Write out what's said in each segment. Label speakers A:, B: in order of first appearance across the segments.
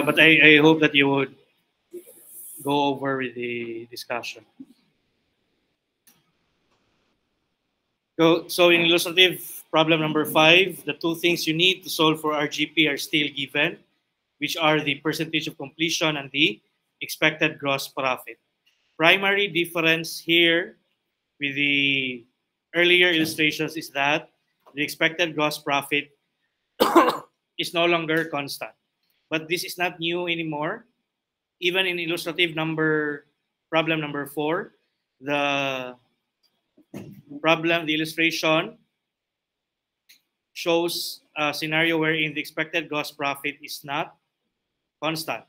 A: but I hope that you would go over with the discussion. So in illustrative problem number 5, the two things you need to solve for RGP are still given, which are the percentage of completion and the expected gross profit. Primary difference here with the earlier illustrations is that the expected gross profit is no longer constant. But this is not new anymore. Even in illustrative problem number 4, the illustration shows a scenario wherein the expected gross profit is not constant.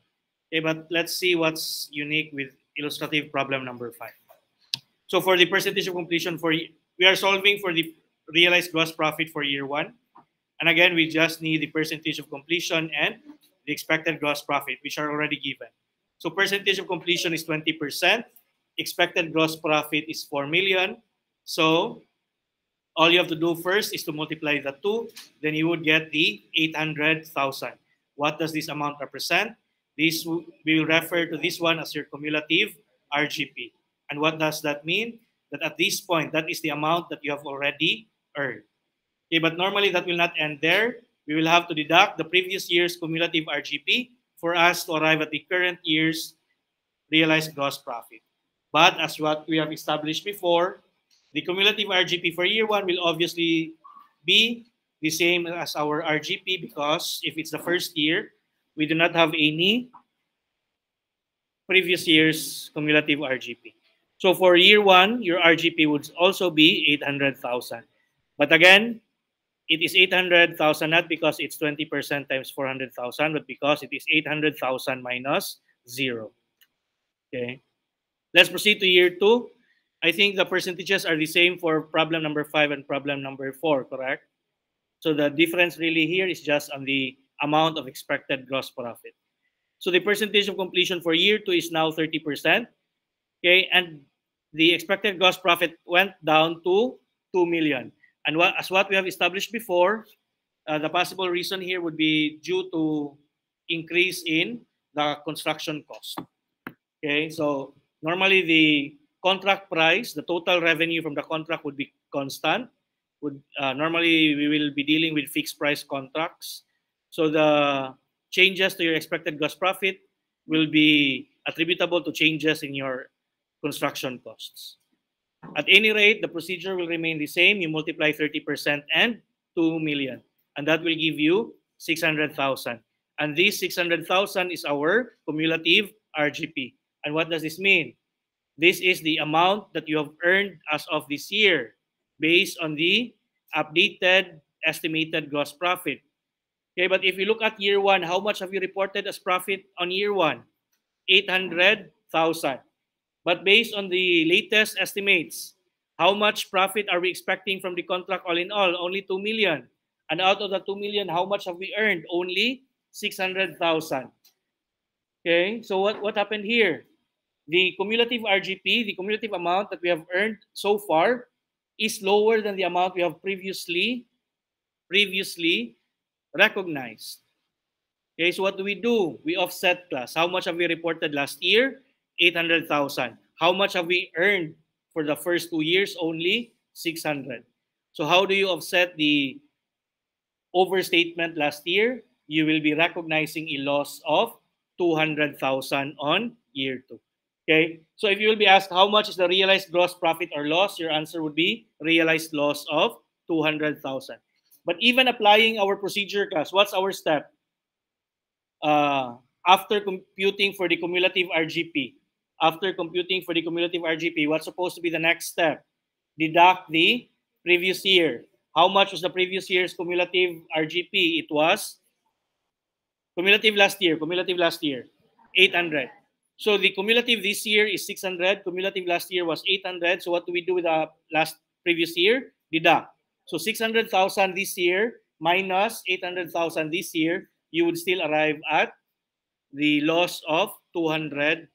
A: Okay, but let's see what's unique with illustrative problem number 5. So for the percentage of completion, we are solving for the realized gross profit for year 1. And again, we just need the percentage of completion and the expected gross profit, which are already given. So percentage of completion is 20%. Expected gross profit is 4 million. So all you have to do first is to multiply the 2. Then you would get the 800,000. What does this amount represent? We will refer to this one as your cumulative RGP. And what does that mean? That at this point, that is the amount that you have already earned. Okay, but normally that will not end there. We will have to deduct the previous year's cumulative RGP for us to arrive at the current year's realized gross profit. But as what we have established before, the cumulative RGP for year 1 will obviously be the same as our RGP, because if it's the first year, we do not have any previous year's cumulative RGP. So for year 1, your RGP would also be 800,000. But again, it is 800,000 not because it's 20% times 400,000, but because it is 800,000 minus 0. Okay. Let's proceed to year 2. I think the percentages are the same for problem number 5 and problem number 4, correct? So the difference really here is just on the amount of expected gross profit. So the percentage of completion for year 2 is now 30%. Okay, and the expected gross profit went down to 2 million. And as what we have established before, the possible reason here would be due to increase in the construction cost. Okay, so normally the contract price, the total revenue from the contract would be constant. Normally we will be dealing with fixed price contracts. So the changes to your expected gross profit will be attributable to changes in your construction costs. At any rate, the procedure will remain the same. You multiply 30% and 2 million, and that will give you 600,000. And this 600,000 is our cumulative RGP. And what does this mean? This is the amount that you have earned as of this year based on the updated estimated gross profit. Okay, but if you look at year 1, how much have you reported as profit on year 1? 800,000. But based on the latest estimates, how much profit are we expecting from the contract all in all? Only 2 million. And out of the 2 million, how much have we earned? Only 600,000. Okay, so what happened here? The cumulative RGP, the cumulative amount that we have earned so far, is lower than the amount we have previously recognized. Okay, so what do? We offset class. How much have we reported last year? 800,000. How much have we earned for the first 2 years? Only 600. So how do you offset the overstatement last year? You will be recognizing a loss of 200,000 on year 2. Okay, so if you will be asked how much is the realized gross profit or loss, your answer would be realized loss of 200,000. But even applying our procedure class, what's our step? After computing for the cumulative RGP, what's supposed to be the next step? Deduct the previous year. How much was the previous year's cumulative RGP? It was cumulative last year, 800. So the cumulative this year is 600. Cumulative last year was 800. So what do we do with the previous year? Deduct. So 600,000 this year minus 800,000 this year, you would still arrive at the loss of 200,000.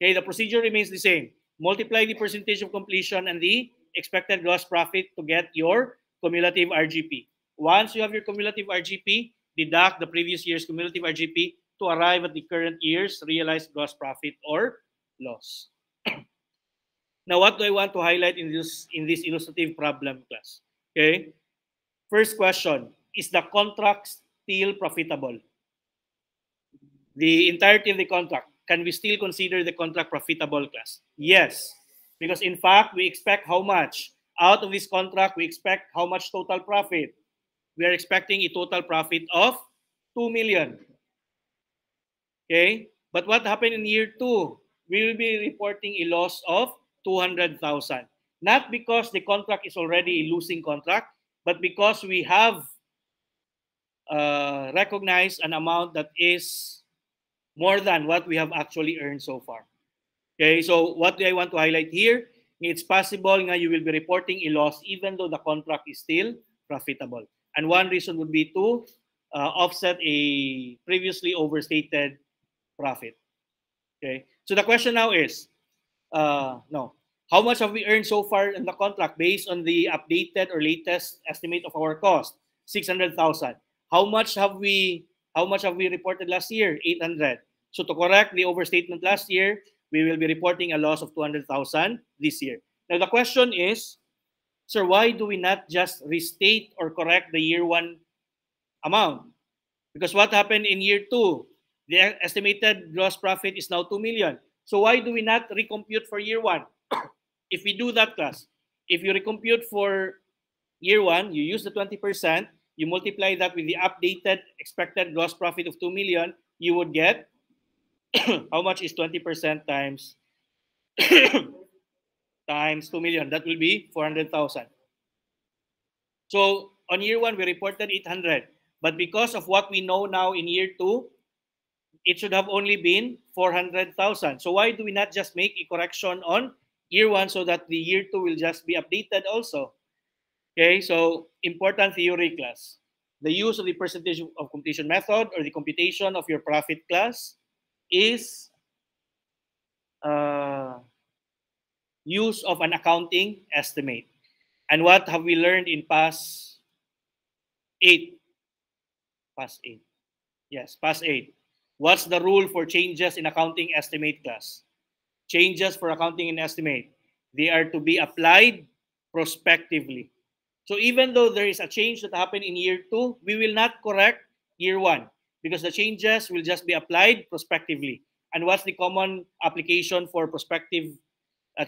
A: Okay, the procedure remains the same. Multiply the percentage of completion and the expected gross profit to get your cumulative RGP. Once you have your cumulative RGP, deduct the previous year's cumulative RGP to arrive at the current year's realized gross profit or loss. Now, what do I want to highlight in this illustrative problem class? Okay. First question, is the contract still profitable? The entirety of the contract, can we still consider the contract profitable class? Yes. Because in fact, we expect how much? Out of this contract, we expect how much total profit? We are expecting a total profit of 2 million. Okay? But what happened in year 2? We will be reporting a loss of 200,000. Not because the contract is already a losing contract, but because we have recognized an amount that is more than what we have actually earned so far. Okay, so what do I want to highlight here? It's possible nga you will be reporting a loss even though the contract is still profitable. And one reason would be to offset a previously overstated profit. Okay, so the question now is, how much have we earned so far in the contract based on the updated or latest estimate of our cost? 600,000. How much have we reported last year? 800. So to correct the overstatement last year, we will be reporting a loss of 200,000 this year. Now the question is, sir, why do we not just restate or correct the year 1 amount? Because what happened in year 2? The estimated gross profit is now 2 million. So why do we not recompute for year 1? If we do that, class, if you recompute for year 1, you use the 20%, you multiply that with the updated expected gross profit of 2 million, you would get how much is 20% times times 2 million? That will be 400,000. So on year 1, we reported 800. But because of what we know now in year 2, it should have only been 400,000. So why do we not just make a correction on year 1 so that the year 2 will just be updated also? Okay, so important theory, class. The use of the percentage of completion method or the computation of your profit, class, is use of an accounting estimate. And what have we learned in past 8? Past 8. Yes, past 8. What's the rule for changes in accounting estimate, class? Changes for accounting and estimate, they are to be applied prospectively. So even though there is a change that happened in year 2, we will not correct year 1 because the changes will just be applied prospectively. And what's the common application for prospective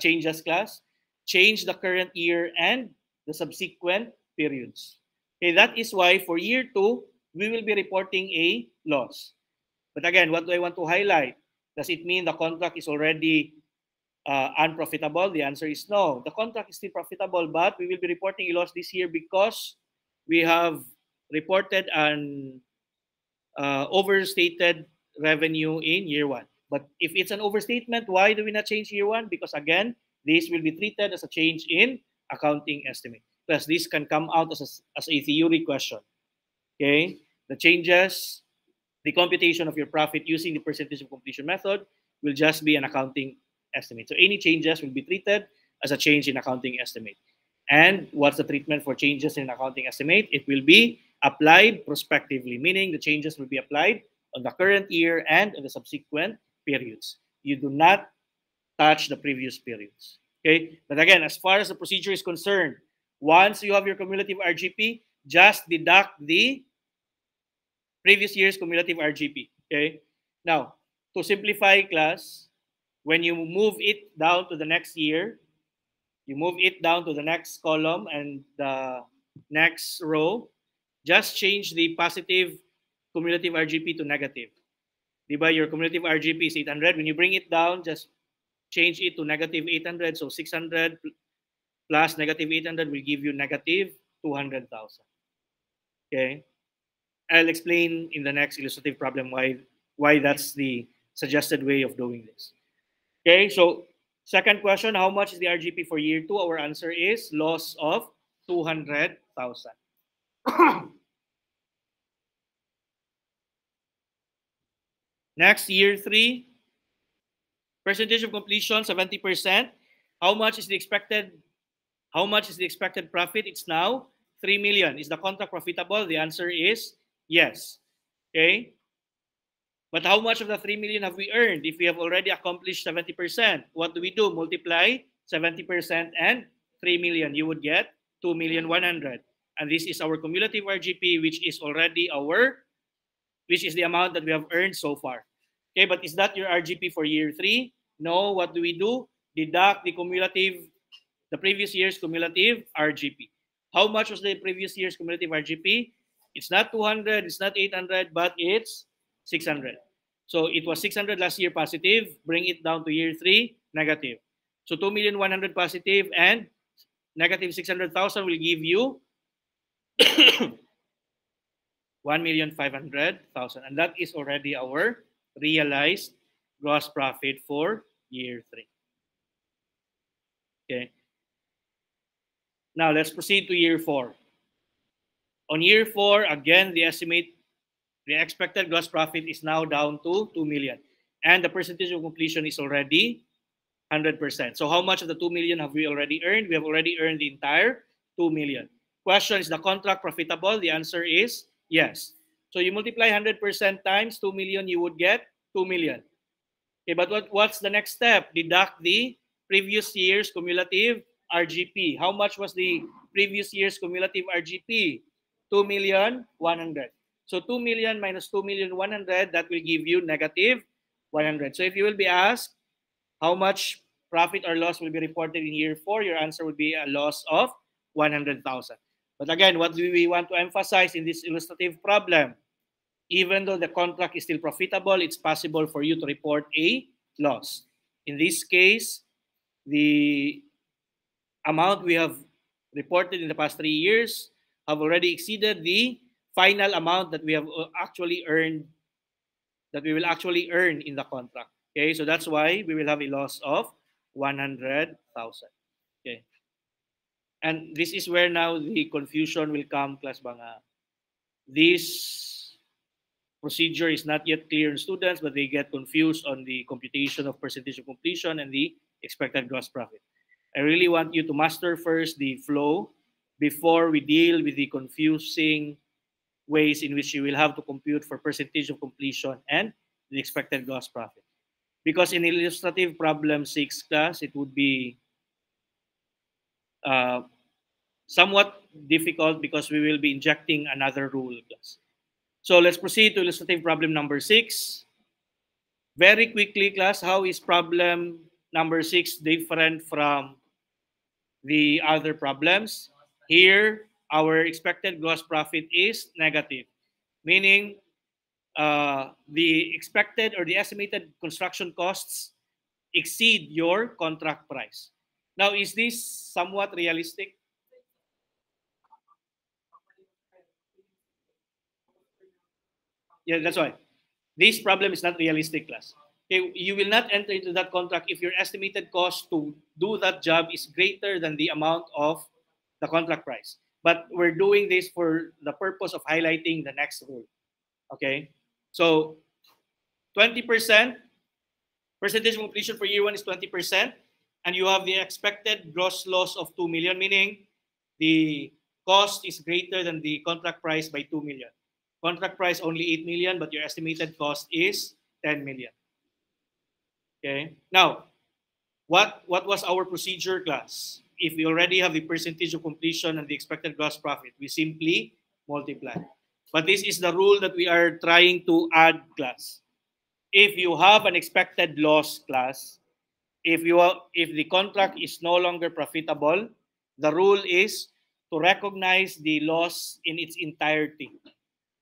A: changes, class? Change the current year and the subsequent periods. Okay, that is why for year 2, we will be reporting a loss. But again, what do I want to highlight? Does it mean the contract is already unprofitable? The answer is no. The contract is still profitable, but we will be reporting a loss this year because we have reported an overstated revenue in year 1. But if it's an overstatement, why do we not change year 1? Because again, this will be treated as a change in accounting estimate. Plus, this can come out as a theory question. Okay, the changes, the computation of your profit using the percentage of completion method will just be an accounting estimate. So any changes will be treated as a change in accounting estimate. And what's the treatment for changes in accounting estimate? It will be applied prospectively, meaning the changes will be applied on the current year and on the subsequent periods. You do not touch the previous periods. Okay, but again, as far as the procedure is concerned, once you have your cumulative RGP, just deduct the previous year's cumulative RGP. Okay. Now, to simplify, class, when you move it down to the next year, you move it down to the next column and the next row, just change the positive cumulative RGP to negative. Diba, your cumulative RGP is 800. When you bring it down, just change it to negative 800. So 600 plus negative 800 will give you negative 200,000. Okay. I'll explain in the next illustrative problem why that's the suggested way of doing this. Okay, so second question, how much is the RGP for year 2? Our answer is loss of 200,000. Next, year 3, percentage of completion 70%. How much is the expected profit? It's now 3 million. Is the contract profitable? The answer is yes. Okay. But how much of the 3 million have we earned? If we have already accomplished 70%, what do we do? Multiply 70% and 3 million. You would get 2,100,000. And this is our cumulative RGP, which is the amount that we have earned so far. Okay, but is that your RGP for year 3? No. What do we do? Deduct the previous year's cumulative RGP. How much was the previous year's cumulative RGP? It's not 200, it's not 800, but it's 600. So it was 600 last year positive. Bring it down to year 3, negative. So 2,100,000 positive and negative 600,000 will give you 1,500,000. And that is already our realized gross profit for year 3. Okay. Now let's proceed to year 4. On year 4, again, the expected gross profit is now down to 2 million. And the percentage of completion is already 100%. So how much of the 2 million have we already earned? We have already earned the entire 2 million. Question, is the contract profitable? The answer is yes. So you multiply 100% times 2 million, you would get 2 million. Okay, but what's the next step? Deduct the previous year's cumulative RGP. How much was the previous year's cumulative RGP? 2,100,000. So 2 million minus 2,100,000, that will give you negative 100. So if you will be asked how much profit or loss will be reported in year 4, your answer would be a loss of 100,000. But again, what do we want to emphasize in this illustrative problem? Even though the contract is still profitable, it's possible for you to report a loss. In this case, the amount we have reported in the past 3 years have already exceeded the final amount that we have actually earned, that we will actually earn in the contract. Okay, so that's why we will have a loss of 100,000. Okay, and this is where now the confusion will come, class banga. This procedure is not yet clear in students, but they get confused on the computation of percentage of completion and the expected gross profit. I really want you to master first the flow before we deal with the confusing ways in which you will have to compute for percentage of completion and the expected gross profit. Because in illustrative problem 6 class, it would be somewhat difficult because we will be injecting another rule class. So let's proceed to illustrative problem number 6. Very quickly class, how is problem number 6 different from the other problems? Here, our expected gross profit is negative, meaning the expected or the estimated construction costs exceed your contract price. Now, is this somewhat realistic? Yeah, that's why. This problem is not realistic, class. Okay, you will not enter into that contract if your estimated cost to do that job is greater than the amount of the contract price. But we're doing this for the purpose of highlighting the next rule. Okay, so 20% percentage of completion for year 1 is 20%, and you have the expected gross loss of 2 million, meaning the cost is greater than the contract price by 2 million. Contract price only 8 million, but your estimated cost is 10 million. Okay. Now, what was our procedure, class? If we already have the percentage of completion and the expected gross profit, we simply multiply. But this is the rule that we are trying to add, class. If you have an expected loss, class, if the contract is no longer profitable, the rule is to recognize the loss in its entirety.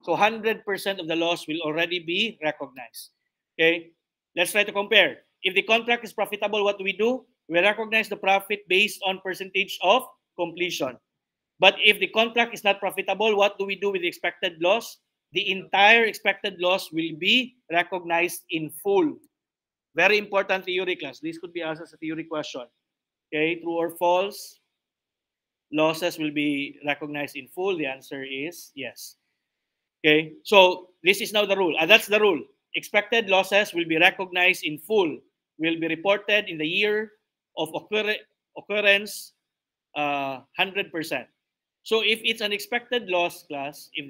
A: So 100% of the loss will already be recognized. Okay, let's try to compare. If the contract is profitable, what do? We recognize the profit based on percentage of completion. But if the contract is not profitable, what do we do with the expected loss? The entire expected loss will be recognized in full. Very important theory, class. This could be asked as a theory question. Okay, true or false? Losses will be recognized in full. The answer is yes. Okay, so this is now the rule. That's the rule. Expected losses will be recognized in full, will be reported in the year of occurrence 100%. So if it's an expected loss, class, if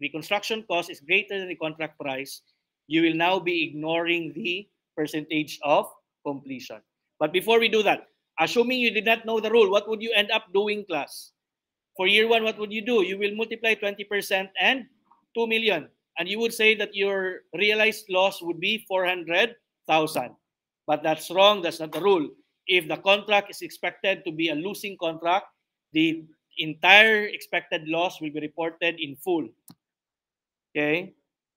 A: the construction cost is greater than the contract price, you will now be ignoring the percentage of completion. But before we do that, assuming you did not know the rule, what would you end up doing, class? For year one, what would you do? You will multiply 20% and 2 million. And you would say that your realized loss would be 400,000. But that's wrong. That's not the rule. If the contract is expected to be a losing contract, the entire expected loss will be reported in full. Okay?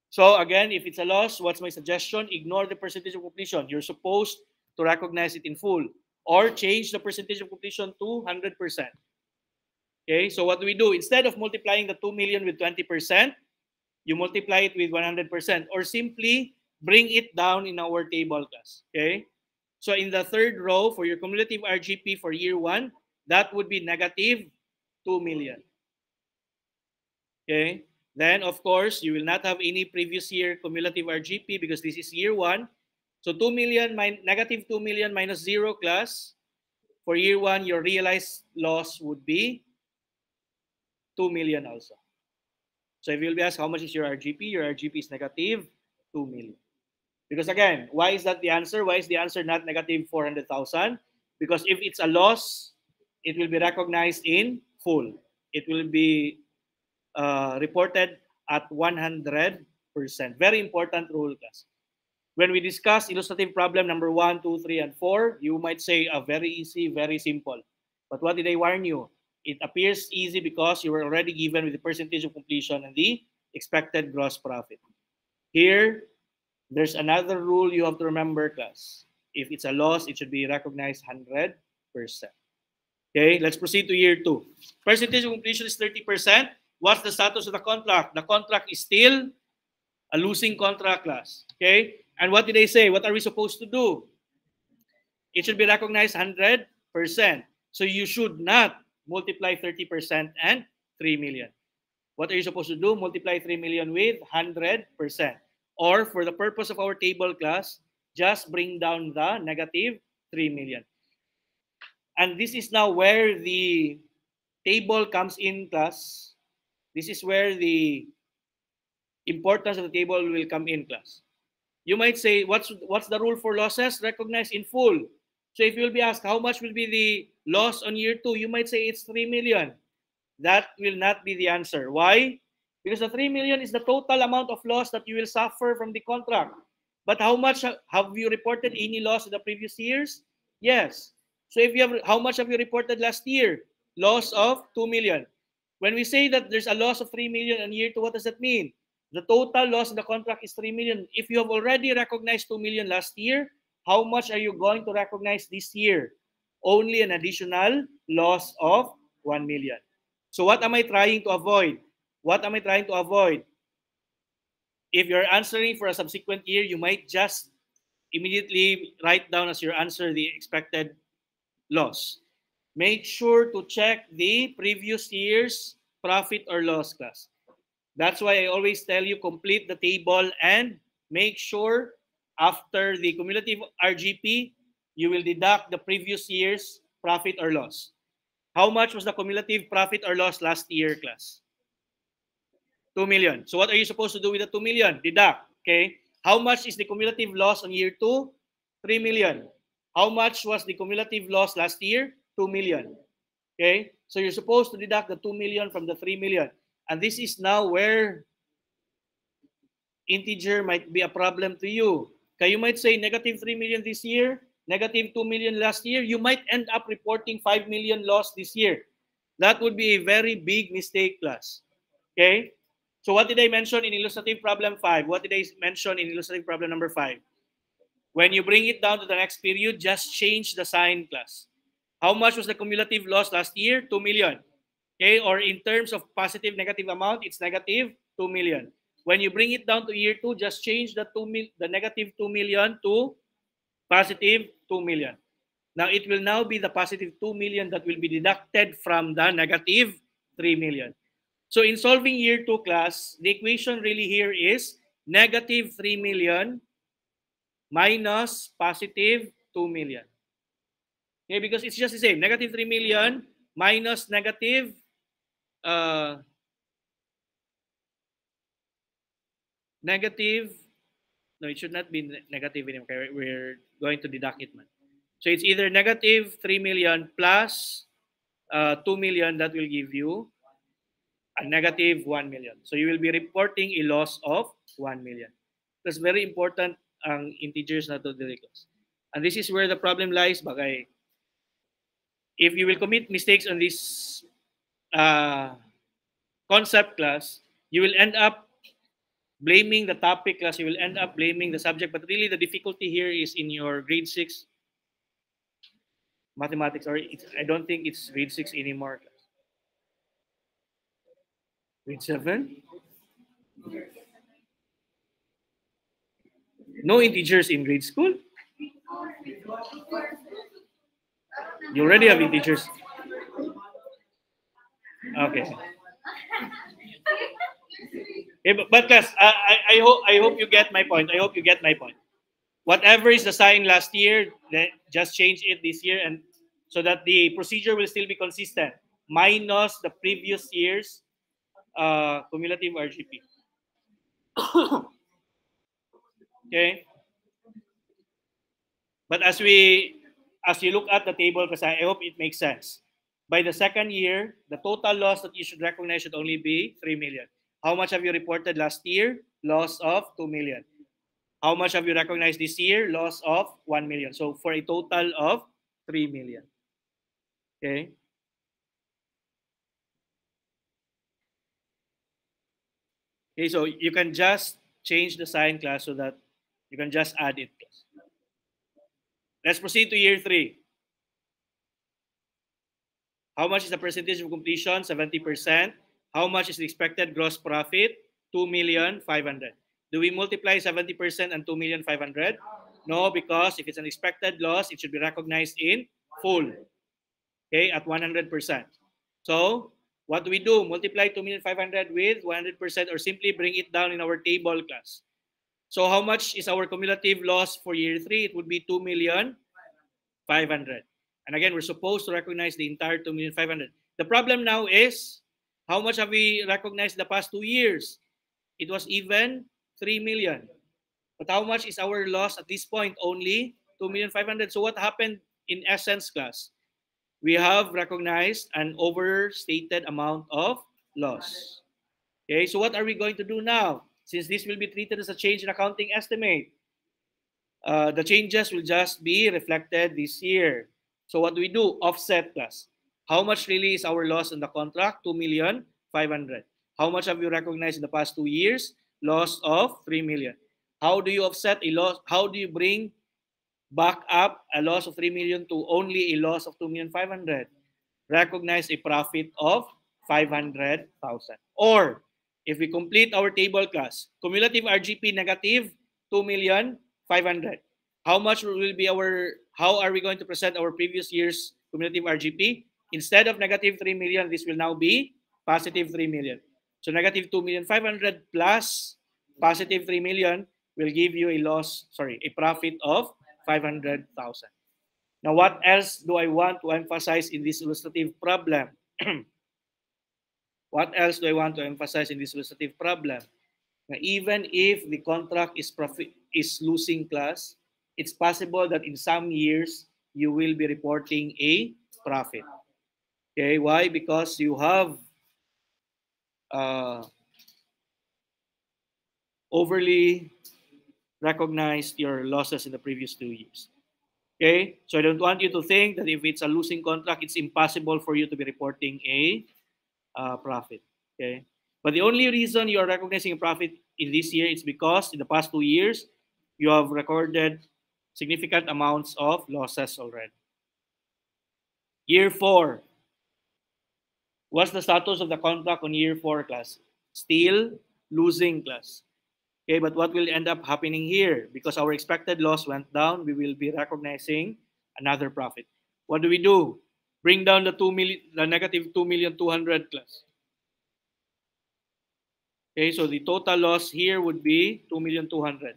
A: So again, if it's a loss, what's my suggestion? Ignore the percentage of completion. You're supposed to recognize it in full or change the percentage of completion to 100%. Okay, so what do we do? Instead of multiplying the 2 million with 20%, you multiply it with 100% or simply bring it down in our table, class. Okay, so in the third row for your cumulative RGP for year one, that would be negative 2 million. Okay, then of course, you will not have any previous year cumulative RGP because this is year one. So 2 million, negative 2 million minus 0, class. For year one, your realized loss would be 2 million also. So if you'll be asked how much is your RGP is negative 2 million. Because again, why is that the answer? Why is the answer not negative 400,000? Because if it's a loss, it will be recognized in full. It will be reported at 100%. Very important rule, class. When we discuss illustrative problem number 1, 2, 3, and 4, you might say very easy, very simple. But what did I warn you? It appears easy because you were already given with the percentage of completion and the expected gross profit. Here, there's another rule you have to remember, class. If it's a loss, it should be recognized 100%. Okay, let's proceed to year 2. Percentage of completion is 30%. What's the status of the contract? The contract is still a losing contract, class. Okay, and what did they say? What are we supposed to do? It should be recognized 100%. So you should not multiply 30% and 3 million. What are you supposed to do? Multiply 3 million with 100%. Or for the purpose of our table, class, just bring down the negative 3 million. And this is now where the table comes in, class. This is where the importance of the table will come in, class. You might say, what's the rule for losses? Recognize in full. So if you'll be asked, how much will be the loss on year 2? You might say it's 3 million. That will not be the answer. Why? Because the 3 million is the total amount of loss that you will suffer from the contract. But how much have you reported any loss in the previous years? Yes. So if you have, how much have you reported last year? Loss of 2 million. When we say that there's a loss of 3 million in year 2, what does that mean? The total loss in the contract is 3 million. If you have already recognized 2 million last year, how much are you going to recognize this year? Only an additional loss of 1 million. So what am I trying to avoid? What am I trying to avoid? If you're answering for a subsequent year, you might just immediately write down as your answer the expected loss. Make sure to check the previous year's profit or loss, class. That's why I always tell you complete the table and make sure after the cumulative RGP, you will deduct the previous year's profit or loss. How much was the cumulative profit or loss last year, class? 2 million. So what are you supposed to do with the 2 million? Deduct. Okay. How much is the cumulative loss on year 2? 3 million. How much was the cumulative loss last year? 2 million. Okay. So you're supposed to deduct the 2 million from the 3 million. And this is now where integer might be a problem to you. Okay, you might say negative 3 million this year, negative 2 million last year. You might end up reporting 5 million loss this year. That would be a very big mistake, class. Okay? So what did I mention in illustrative problem 5? What did I mention in illustrative problem number 5? When you bring it down to the next period, just change the sign, class. How much was the cumulative loss last year? 2 million. Okay? Or in terms of positive, negative amount, it's negative 2 million. When you bring it down to year 2, just change the negative 2 million to positive 2 million. Now, it will now be the positive 2 million that will be deducted from the negative 3 million. So in solving year 2, class, the equation really here is negative 3 million minus positive 2 million. Okay, because it's just the same. Negative 3 million minus negative negative No, it should not be negative anymore. Okay, we're going to deduct it, man. So it's either negative 3 million plus 2 million, that will give you a negative 1 million. So you will be reporting a loss of 1 million. That's very important ang integers na to class. And this is where the problem lies. Bagay, if you will commit mistakes on this concept class, you will end up blaming the topic class, you will end up blaming the subject, but really the difficulty here is in your grade 6 mathematics, or I don't think it's grade 6 anymore. Grade 7? No integers in grade school? You already have integers. Okay. But class, I hope you get my point. I hope you get my point. Whatever is the sign last year, then just change it this year, and so that the procedure will still be consistent, minus the previous year's cumulative RGP. Okay. But as you look at the table, because I hope it makes sense. By the second year, the total loss that you should recognize should only be 3 million. How much have you reported last year? Loss of 2 million. How much have you recognized this year? Loss of 1 million. So for a total of 3 million. Okay. Okay, so you can just change the sign class so that you can just add it. Let's proceed to year 3. How much is the percentage of completion? 70%. How much is the expected gross profit? 2,500,000. Do we multiply 70% and 2,500,000? No, because if it's an expected loss, it should be recognized in full. Okay, at 100%. So what do we do? Multiply 2,500,000 with 100%, or simply bring it down in our table class. So how much is our cumulative loss for year 3? It would be 2,500,000. And again, we're supposed to recognize the entire 2,500,000. The problem now is, how much have we recognized the past 2 years? It was even 3 million. But how much is our loss at this point? Only 2,500,000. So what happened in essence, class? We have recognized an overstated amount of loss. Okay, so what are we going to do now? Since this will be treated as a change in accounting estimate, the changes will just be reflected this year. So what do we do? Offset class. How much really is our loss in the contract? 2,500,000. How much have you recognized in the past 2 years? Loss of 3 million. How do you offset a loss? How do you bring back up a loss of 3 million to only a loss of 2,500,000? Recognize a profit of 500,000. Or if we complete our table class, cumulative RGP negative 2,500,000. How much will be how are we going to present our previous year's cumulative RGP? Instead of negative 3 million, this will now be positive 3 million. So negative 2,500,000 plus positive 3 million will give you a profit of 500,000. Now, what else do I want to emphasize in this illustrative problem? What else do I want to emphasize in this illustrative problem? Now, even if the contract is losing class, it's possible that in some years you will be reporting a profit. Okay, why? Because you have overly recognized your losses in the previous 2 years. Okay, so I don't want you to think that if it's a losing contract, it's impossible for you to be reporting a profit. Okay, but the only reason you are recognizing a profit in this year is because in the past 2 years you have recorded significant amounts of losses already. Year 4. What's the status of the contract on year 4, class? Still losing, class. Okay, but what will end up happening here? Because our expected loss went down, we will be recognizing another profit. What do we do? Bring down the negative 2,200,000 class. Okay, so the total loss here would be 2,200,000.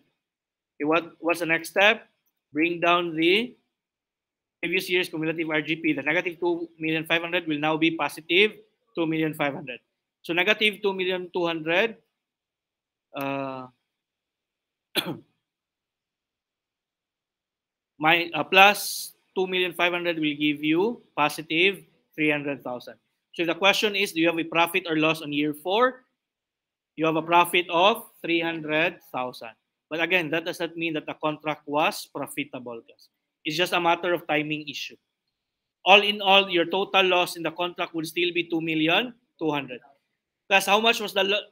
A: Okay, what's the next step? Bring down the previous year's cumulative RGP. The negative 2,500,000 will now be positive 2,500,000. So negative 2,200,000 plus 2,500,000 will give you positive 300,000. So the question is, do you have a profit or loss on year 4? You have a profit of 300,000. But again, that does not mean that the contract was profitable. It's just a matter of timing issue. All in all, your total loss in the contract would still be 2,200,000. Plus, how much was the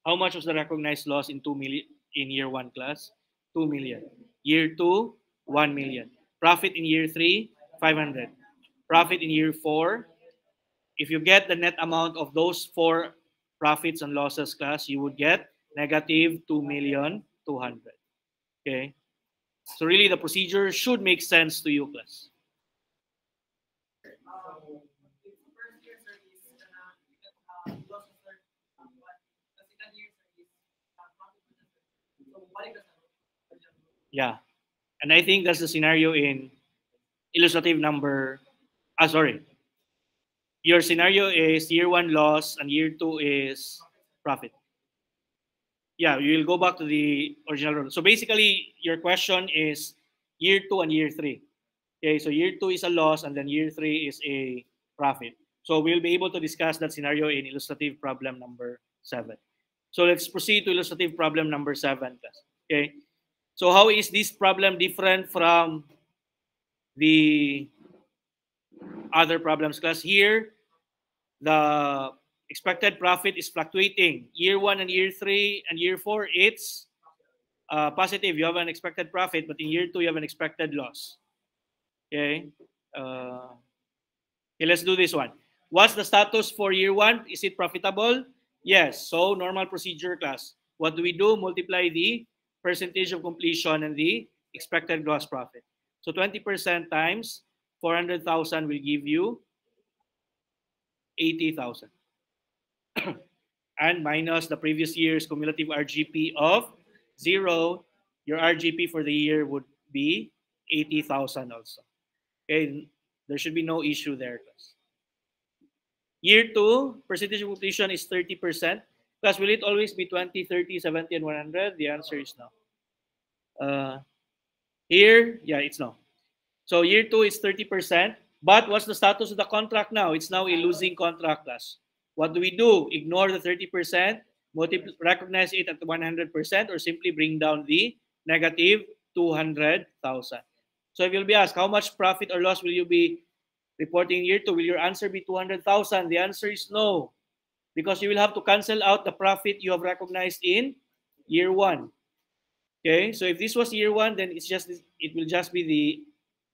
A: how much was the recognized loss in 2 million in year 1 class? 2 million. Year 2, 1 million. Profit in year 3, 500. Profit in year 4. If you get the net amount of those 4 profits and losses class, you would get negative 2,200,000. Okay. So really, the procedure should make sense to you, class. Yeah. And I think that's the scenario in illustrative number. Sorry. Your scenario is year 1 loss and year 2 is profit. Yeah, you will go back to the original rule. So basically, your question is year 2 and year 3. Okay, so year 2 is a loss and then year 3 is a profit. So we'll be able to discuss that scenario in illustrative problem number 7. So let's proceed to illustrative problem number 7. Okay, so how is this problem different from the other problems class? Here, the expected profit is fluctuating. Year 1 and year 3 and year 4, it's positive. You have an expected profit, but in year 2, you have an expected loss. Okay. Okay, let's do this one. What's the status for year 1? Is it profitable? Yes. So normal procedure class. What do we do? Multiply the percentage of completion and the expected gross profit. So 20% times 400,000 will give you 80,000. And minus the previous year's cumulative RGP of 0, your RGP for the year would be 80,000 also. Okay, there should be no issue there. Year 2, percentage of completion is 30%. Plus, will it always be 20, 30, 70, and 100? The answer is no. Here, yeah, it's no. So year 2 is 30%. But what's the status of the contract now? It's now a losing contract class. What do we do? Ignore the 30%, recognize it at 100%, or simply bring down the negative 200,000. So if you'll be asked, how much profit or loss will you be reporting in year 2? Will your answer be 200,000? The answer is no, because you will have to cancel out the profit you have recognized in year 1. Okay, so if this was year 1, then it will just be the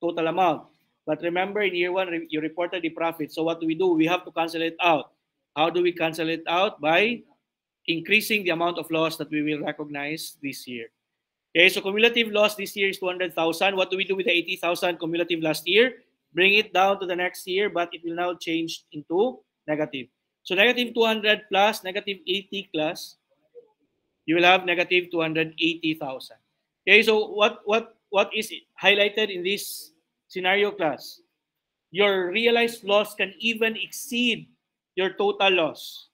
A: total amount. But remember, in year 1, you reported the profit. So what do? We have to cancel it out. How do we cancel it out? By increasing the amount of loss that we will recognize this year. Okay, so cumulative loss this year is 200,000. What do we do with the 80,000 cumulative last year? Bring it down to the next year, but it will now change into negative. So negative 200 plus negative 80 plus, you will have negative 280,000. Okay, so what is highlighted in this scenario class? Your realized loss can even exceed your total loss.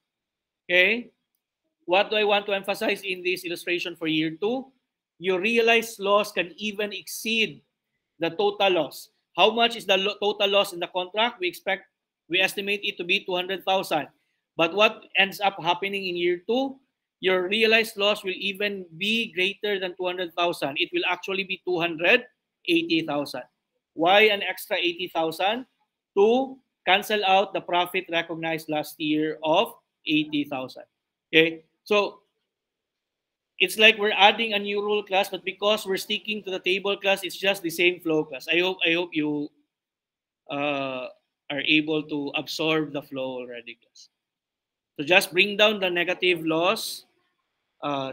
A: Okay, what do I want to emphasize in this illustration for year 2? Your realized loss can even exceed the total loss. How much is the total loss in the contract? We estimate it to be 200,000. But what ends up happening in year 2? Your realized loss will even be greater than 200,000. It will actually be 280,000. Why an extra 80,000? To cancel out the profit recognized last year of 80,000. Okay, so it's like we're adding a new rule class, but because we're sticking to the table class, it's just the same flow class. I hope you are able to absorb the flow already, class. So just bring down the negative loss,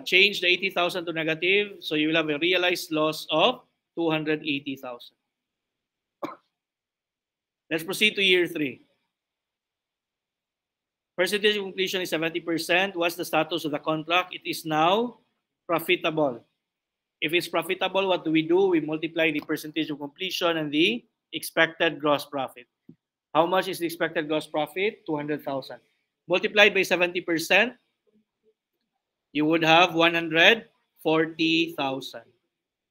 A: change the 80,000 to negative, so you will have a realized loss of 280,000. Let's proceed to year 3. Percentage of completion is 70%. What's the status of the contract? It is now profitable. If it's profitable, what do? We multiply the percentage of completion and the expected gross profit. How much is the expected gross profit? 200,000. Multiplied by 70%, you would have 140,000.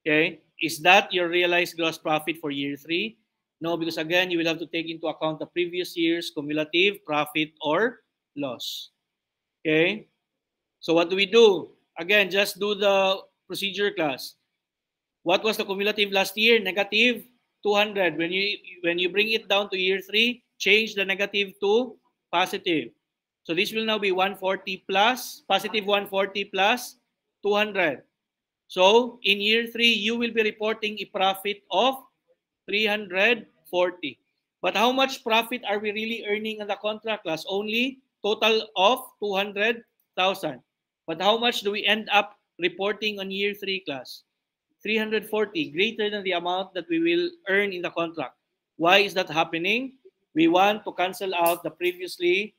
A: Okay? Is that your realized gross profit for year 3? No, because again, you will have to take into account the previous year's cumulative profit or loss. Okay? So what do we do? Again, just do the procedure class. What was the cumulative last year? Negative 200. When you bring it down to year 3, change the negative to positive. So this will now be 140 plus, positive 140 plus 200. So in year 3, you will be reporting a profit of 340. But how much profit are we really earning in the contract class? Only total of 200,000. But how much do we end up reporting on year 3 class? 340, greater than the amount that we will earn in the contract. Why is that happening? We want to cancel out the previously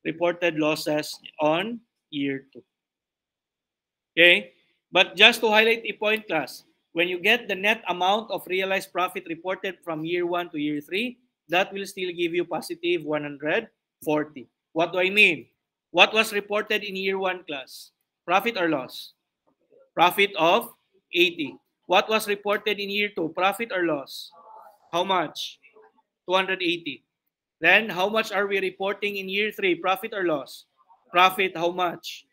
A: reported losses on year 2. Okay? But just to highlight a point, class, when you get the net amount of realized profit reported from year 1 to year 3, that will still give you positive 140. What do I mean? What was reported in year 1, class? Profit or loss? Profit of 80. What was reported in year 2? Profit or loss? How much? 280. Then, how much are we reporting in year 3? Profit or loss? Profit, how much?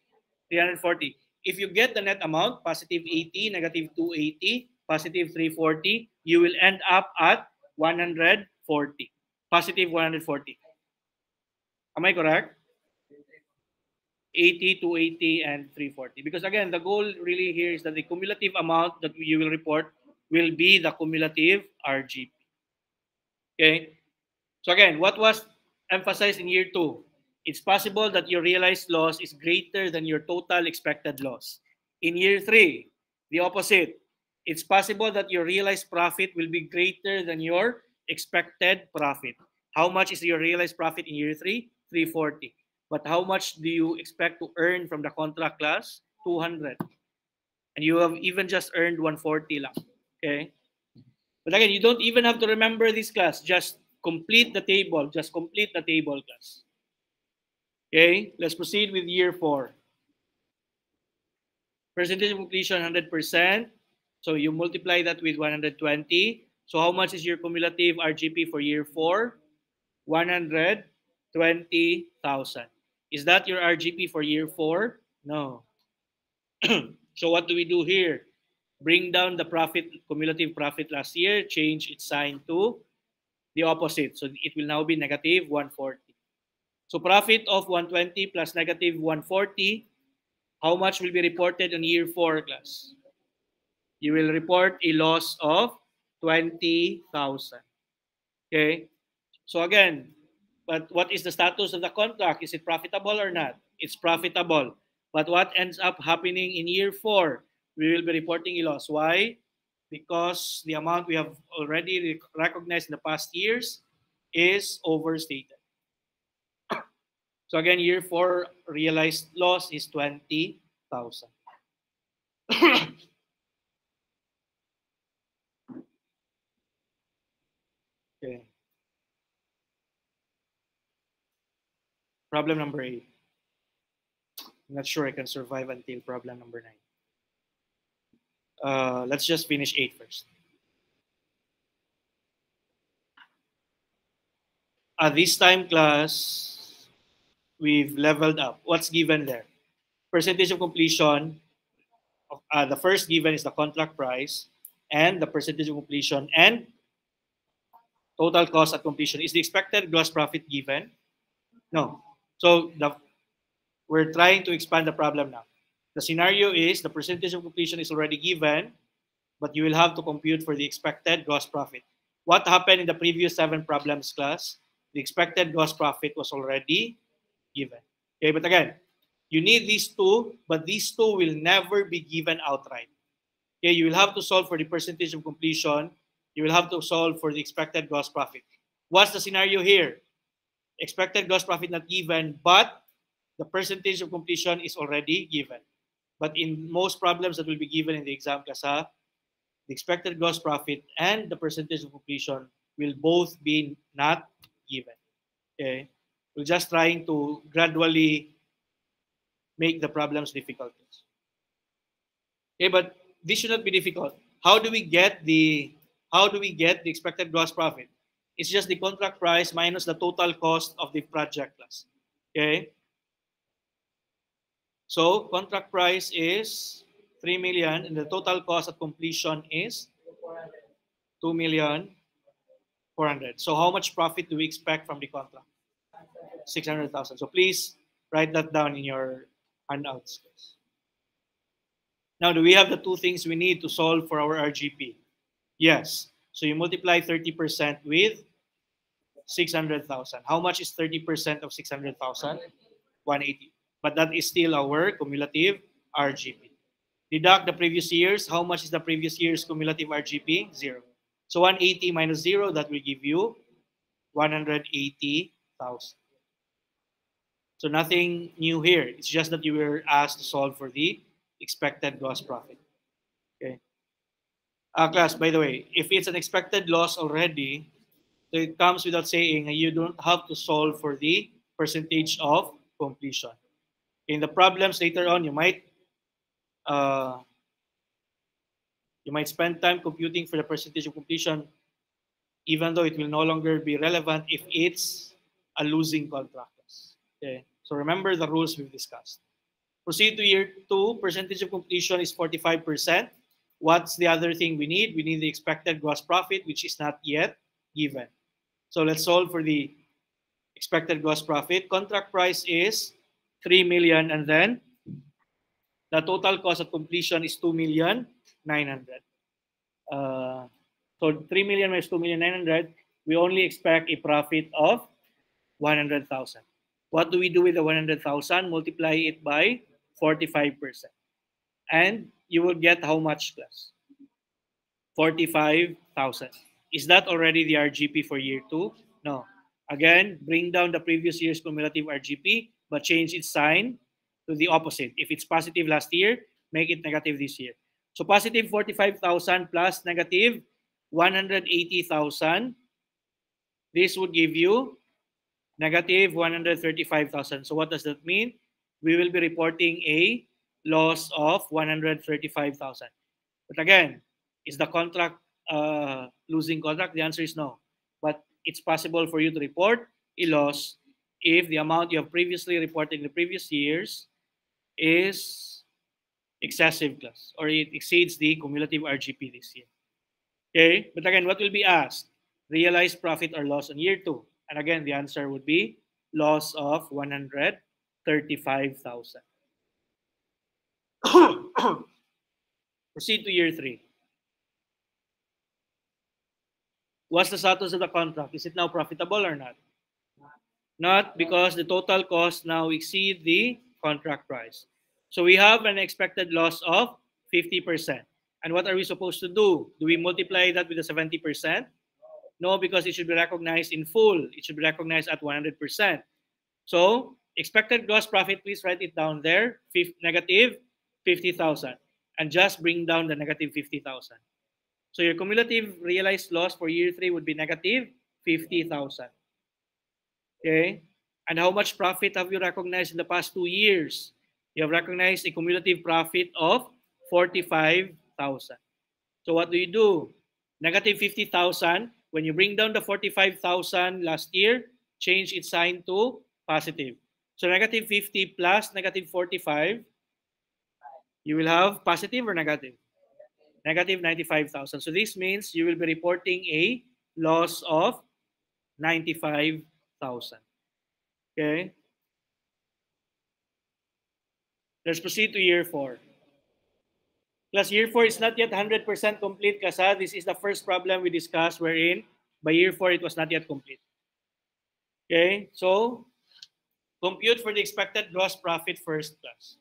A: 340. If you get the net amount, positive 80, negative 280, positive 340, you will end up at 140. Positive 140. Am I correct? 80, 280, and 340. Because again, the goal really here is that the cumulative amount that you will report will be the cumulative RGP. Okay? So again, what was emphasized in year 2? It's possible that your realized loss is greater than your total expected loss. In year 3, the opposite. It's possible that your realized profit will be greater than your expected profit. How much is your realized profit in year 3? 340. But how much do you expect to earn from the contract class? 200. And you have even just earned 140 lang. Okay? But again, you don't even have to remember this class. Just complete the table. Just complete the table, class. Okay? Let's proceed with year 4. Percentage of completion, 100%. So you multiply that with 120. So how much is your cumulative RGP for year 4? 120,000. Is that your RGP for year 4? No. So what do we do here? Bring down the profit, cumulative profit last year, change its sign to the opposite. So it will now be negative 140. So profit of 120 plus negative 140, how much will be reported in year 4, class? You will report a loss of 20,000. Okay? So again, but what is the status of the contract? Is it profitable or not? It's profitable. But what ends up happening in year 4? We will be reporting a loss. Why? Because the amount we have already recognized in the past years is overstated. So again, year 4 realized loss is 20,000. Okay. Problem number 8. I'm not sure I can survive until problem number 9. Let's just finish 8 first. At this time, class, we've leveled up. What's given there? Percentage of completion. The first given is the contract price and the percentage of completion and total cost at completion. Is the expected gross profit given? No. So we're trying to expand the problem now. The scenario is the percentage of completion is already given, but you will have to compute for the expected gross profit. What happened in the previous 7 problems, class? The expected gross profit was already given. Okay, but again, you need these 2, but these 2 will never be given outright. Okay, you will have to solve for the percentage of completion. You will have to solve for the expected gross profit. What's the scenario here? Expected gross profit not given, but the percentage of completion is already given. But in most problems that will be given in the exam class, the expected gross profit and the percentage of completion will both be not given. Okay, we're just trying to gradually make the problems difficult. Okay, but this should not be difficult. how do we get the expected gross profit? It's just the contract price minus the total cost of the project class. Okay. So contract price is 3 million and the total cost at completion is 2,400,000. So how much profit do we expect from the contract? 600,000. So please write that down in your handouts. Now, do we have the two things we need to solve for our RGP? Yes. So you multiply 30% with 600,000. How much is 30% of 600,000? 180. But that is still our cumulative RGP. Deduct the previous years. How much is the previous year's cumulative RGP? 0. So 180 minus 0, that will give you 180,000. So nothing new here. It's just that you were asked to solve for the expected gross profit. Okay. Class, by the way, if it's an expected loss already, so it comes without saying you don't have to solve for the percentage of completion. In the problems later on, you might spend time computing for the percentage of completion, even though it will no longer be relevant if it's a losing contract. Okay. So remember the rules we've discussed. Proceed to year 2. Percentage of completion is 45%. What's the other thing we need? We need the expected gross profit, which is not yet given. So let's solve for the expected gross profit. Contract price is 3 million, and then the total cost of completion is 2,900,000. So 3 million minus 2,900,000, we only expect a profit of 100,000. What do we do with the 100,000? Multiply it by 45%. And you will get how much, class? 45,000. Is that already the RGP for year 2? No. Again, bring down the previous year's cumulative RGP, but change its sign to the opposite. If it's positive last year, make it negative this year. So positive 45,000 plus negative 180,000. This would give you negative 135,000. So what does that mean? We will be reporting a loss of 135,000. But again, is the contract losing contract? The answer is no. But it's possible for you to report a loss if the amount you have previously reported in the previous years is excessive, class, or it exceeds the cumulative RGP this year. Okay, but again, what will be asked? Realized profit or loss on year 2. And again, the answer would be loss of 135,000. Proceed to year 3. What's the status of the contract? Is it now profitable or not? Not, because the total cost now exceeds the contract price. So we have an expected loss of 50%. And what are we supposed to do? Do we multiply that with the 70%? No, because it should be recognized in full. It should be recognized at 100%. So expected gross profit, please write it down there, negative 50,000. And just bring down the negative 50,000. So your cumulative realized loss for year 3 would be negative 50,000. Okay? And how much profit have you recognized in the past 2 years? You have recognized a cumulative profit of 45,000. So what do? Negative 50,000. When you bring down the 45,000 last year, change its sign to positive. So negative 50 plus negative 45, you will have positive or negative? Negative 95,000. So this means you will be reporting a loss of 95,000. Okay? Let's proceed to year 4. Plus year 4 is not yet 100% complete, kasi this is the first problem we discussed wherein by year 4 it was not yet complete. Okay? So, compute for the expected gross profit first, class.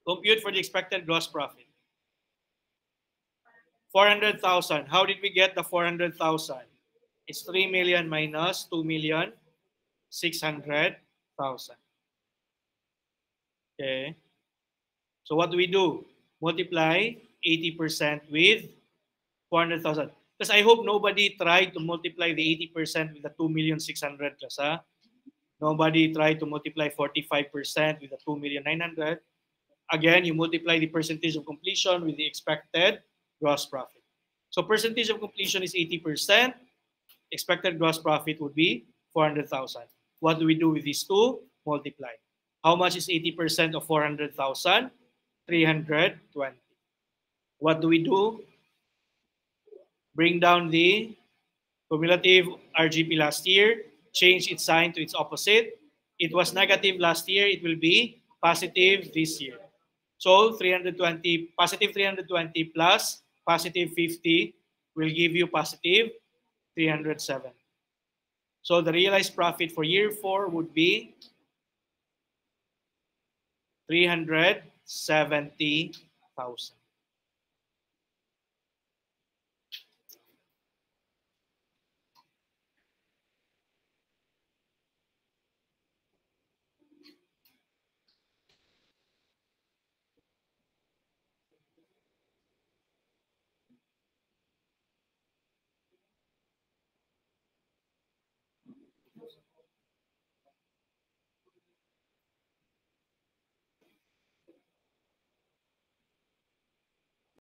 A: Compute for the expected gross profit. 400,000. How did we get the 400,000? It's 3 million minus 2,600,000. Okay. So what do? Multiply 80% with 400,000. Because I hope nobody tried to multiply the 80% with the 2,600,000, class, ha? Nobody tried to multiply 45% with the 2,900,000. Again, you multiply the percentage of completion with the expected gross profit. So percentage of completion is 80%. Expected gross profit would be 400,000. What do we do with these two? Multiply. How much is 80% of 400,000? 320. What do we do? Bring down the cumulative RGP last year, change its sign to its opposite. It was negative last year, it will be positive this year. So 320, positive 320 plus positive 50 will give you positive 307. So the realized profit for year 4 would be 370,000.